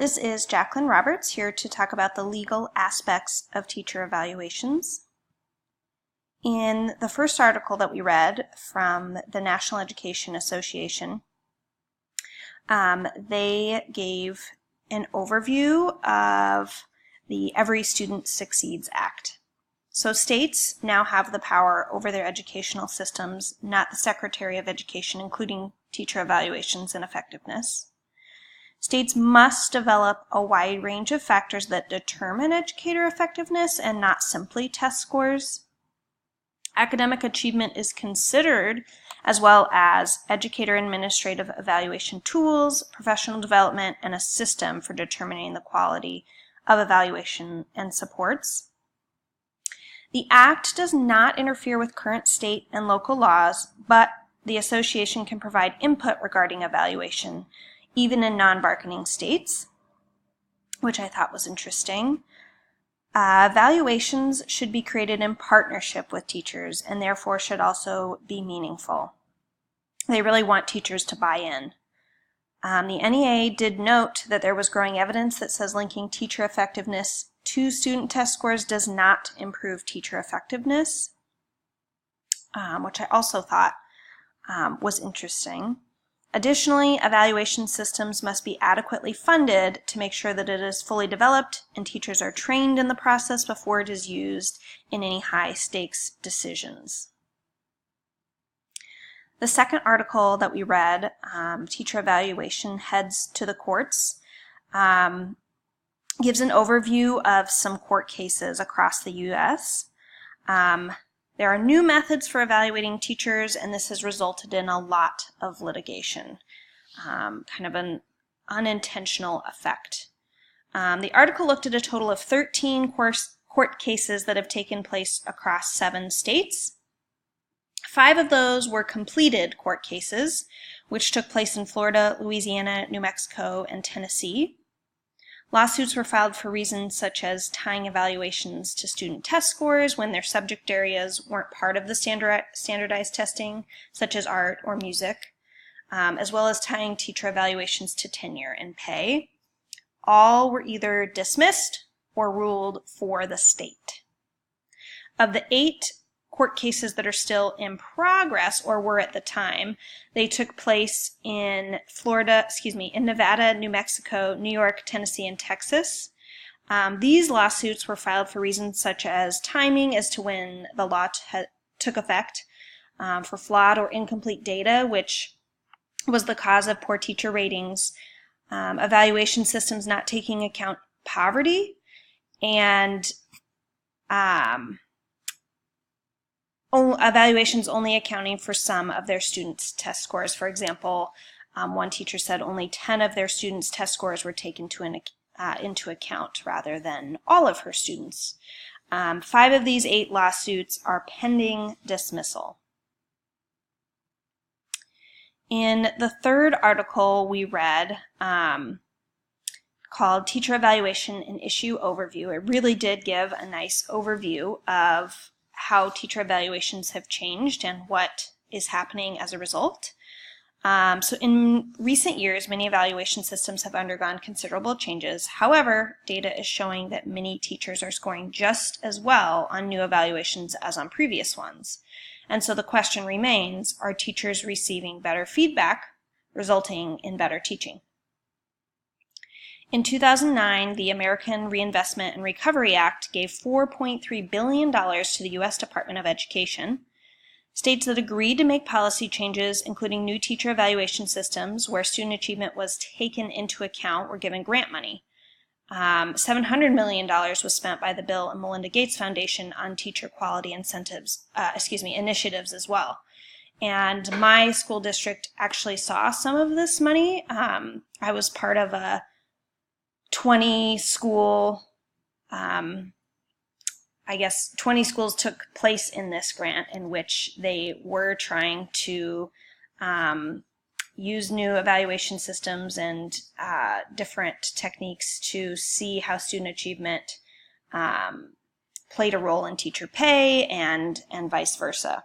This is Jacqueline Roberts here to talk about the legal aspects of teacher evaluations. In the first article that we read from the National Education Association, they gave an overview of the Every Student Succeeds Act. So states now have the power over their educational systems, not the Secretary of Education, including teacher evaluations and effectiveness. States must develop a wide range of factors that determine educator effectiveness and not simply test scores. Academic achievement is considered, as well as educator administrative evaluation tools, professional development, and a system for determining the quality of evaluation and supports. The Act does not interfere with current state and local laws, but the association can provide input regarding evaluation, even in non-bargaining states, which I thought was interesting. Evaluations should be created in partnership with teachers and therefore should also be meaningful. They really want teachers to buy in. The NEA did note that there was growing evidence that says linking teacher effectiveness to student test scores does not improve teacher effectiveness, which I also thought was interesting. Additionally, evaluation systems must be adequately funded to make sure that it is fully developed and teachers are trained in the process before it is used in any high-stakes decisions. The second article that we read, Teacher Evaluation Heads to the Courts, gives an overview of some court cases across the U.S. There are new methods for evaluating teachers, and this has resulted in a lot of litigation, kind of an unintentional effect. The article looked at a total of 13 court cases that have taken place across 7 states. 5 of those were completed court cases, which took place in Florida, Louisiana, New Mexico, and Tennessee. Lawsuits were filed for reasons such as tying evaluations to student test scores when their subject areas weren't part of the standardized testing, such as art or music, as well as tying teacher evaluations to tenure and pay. All were either dismissed or ruled for the state. Of the 8 court cases that are still in progress, or were at the time, they took place in in Nevada, New Mexico, New York, Tennessee, and Texas. These lawsuits were filed for reasons such as timing as to when the law took effect, for flawed or incomplete data, which was the cause of poor teacher ratings, evaluation systems not taking account poverty, and evaluations only accounting for some of their students' test scores. For example, one teacher said only 10 of their students' test scores were taken into account rather than all of her students. 5 of these 8 lawsuits are pending dismissal. In the third article we read, called Teacher Evaluation and Issue Overview, it really did give a nice overview of how teacher evaluations have changed and what is happening as a result. So in recent years, many evaluation systems have undergone considerable changes. However, data is showing that many teachers are scoring just as well on new evaluations as on previous ones. And so the question remains, are teachers receiving better feedback, resulting in better teaching? In 2009, the American Reinvestment and Recovery Act gave $4.3 billion to the U.S. Department of Education. States that agreed to make policy changes, including new teacher evaluation systems where student achievement was taken into account, were given grant money. $700 million was spent by the Bill and Melinda Gates Foundation on teacher quality initiatives as well. And my school district actually saw some of this money. I was part of a 20 schools took place in this grant in which they were trying to use new evaluation systems and different techniques to see how student achievement played a role in teacher pay and vice versa.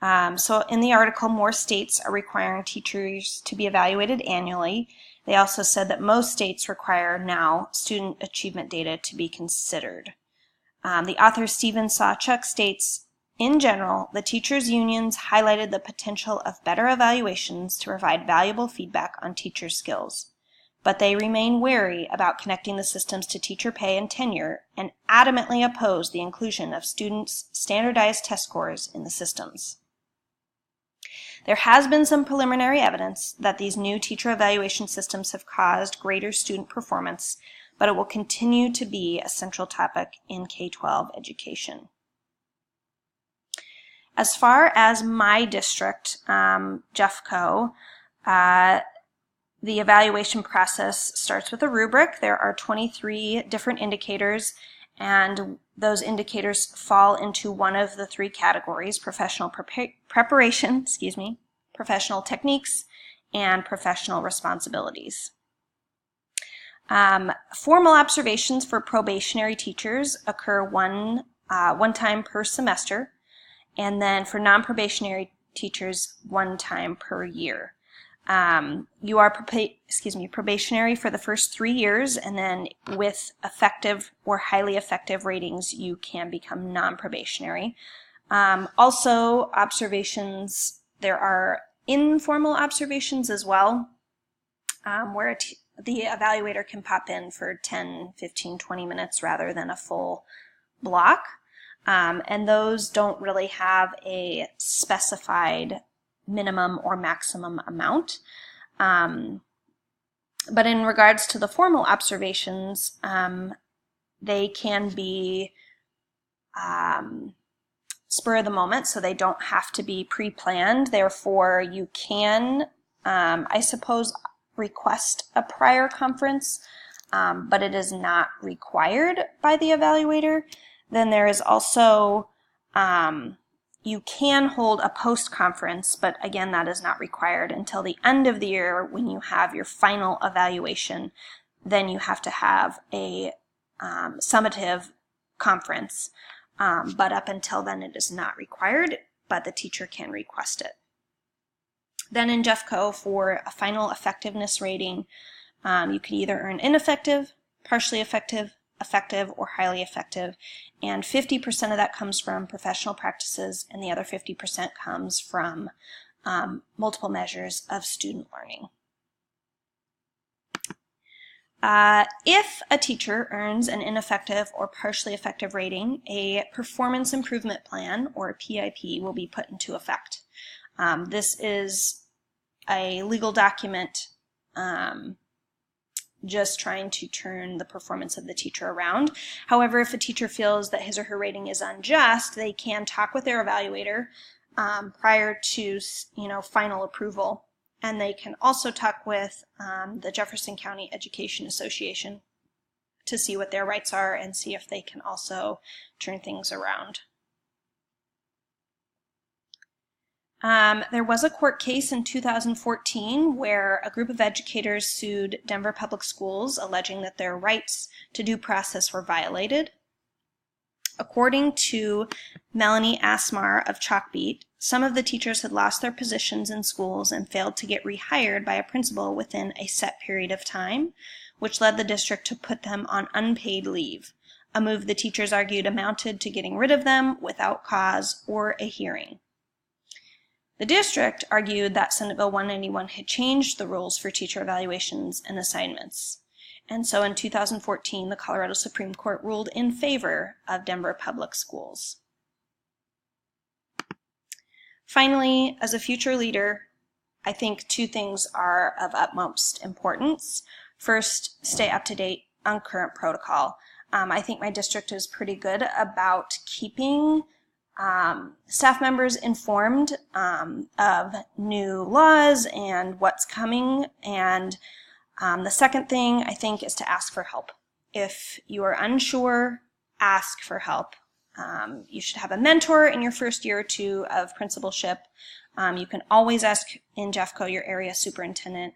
So in the article, more states are requiring teachers to be evaluated annually. They also said that most states require now student achievement data to be considered. The author Stephen Sawchuk states, in general, the teachers' unions highlighted the potential of better evaluations to provide valuable feedback on teachers' skills, but they remain wary about connecting the systems to teacher pay and tenure and adamantly oppose the inclusion of students' standardized test scores in the systems. There has been some preliminary evidence that these new teacher evaluation systems have caused greater student performance, but it will continue to be a central topic in K-12 education. As far as my district, Jeffco, the evaluation process starts with a rubric. There are 23 different indicators, and those indicators fall into one of the three categories: professional preparation, professional techniques, and professional responsibilities. Formal observations for probationary teachers occur one time per semester, and then for non-probationary teachers, one time per year. You are probationary for the first 3 years, and then with effective or highly effective ratings, you can become non-probationary. Also, observations, there are informal observations as well, where the evaluator can pop in for 10, 15, 20 minutes rather than a full block. And those don't really have a specified minimum or maximum amount. But in regards to the formal observations, they can be spur of the moment, so they don't have to be pre-planned. Therefore, you can, I suppose, request a prior conference, but it is not required by the evaluator. Then there is also, you can hold a post-conference, but again, that is not required until the end of the year when you have your final evaluation. Then you have to have a summative conference, but up until then it is not required, but the teacher can request it. Then in Jeffco, for a final effectiveness rating, you can either earn ineffective, partially effective, effective, or highly effective, and 50% of that comes from professional practices, and the other 50% comes from multiple measures of student learning. If a teacher earns an ineffective or partially effective rating, a performance improvement plan, or PIP, will be put into effect. This is a legal document just trying to turn the performance of the teacher around. However, if a teacher feels that his or her rating is unjust, they can talk with their evaluator prior to final approval. And they can also talk with the Jefferson County Education Association to see what their rights are and see if they can also turn things around. There was a court case in 2014 where a group of educators sued Denver Public Schools, alleging that their rights to due process were violated. According to Melanie Asmar of Chalkbeat, some of the teachers had lost their positions in schools and failed to get rehired by a principal within a set period of time, which led the district to put them on unpaid leave, a move the teachers argued amounted to getting rid of them without cause or a hearing. The district argued that Senate Bill 191 had changed the rules for teacher evaluations and assignments. And so in 2014, the Colorado Supreme Court ruled in favor of Denver Public Schools. Finally, as a future leader, I think two things are of utmost importance. First, stay up to date on current protocol. I think my district is pretty good about keeping staff members informed of new laws and what's coming. And the second thing, I think, is to ask for help. If you are unsure, ask for help. You should have a mentor in your first year or two of principalship. You can always ask in Jeffco your area superintendent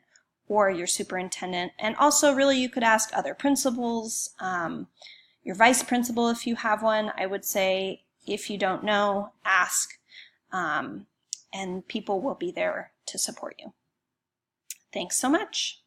or your superintendent. And also, really, you could ask other principals, your vice principal if you have one. I would say, if you don't know, ask, and people will be there to support you. Thanks so much.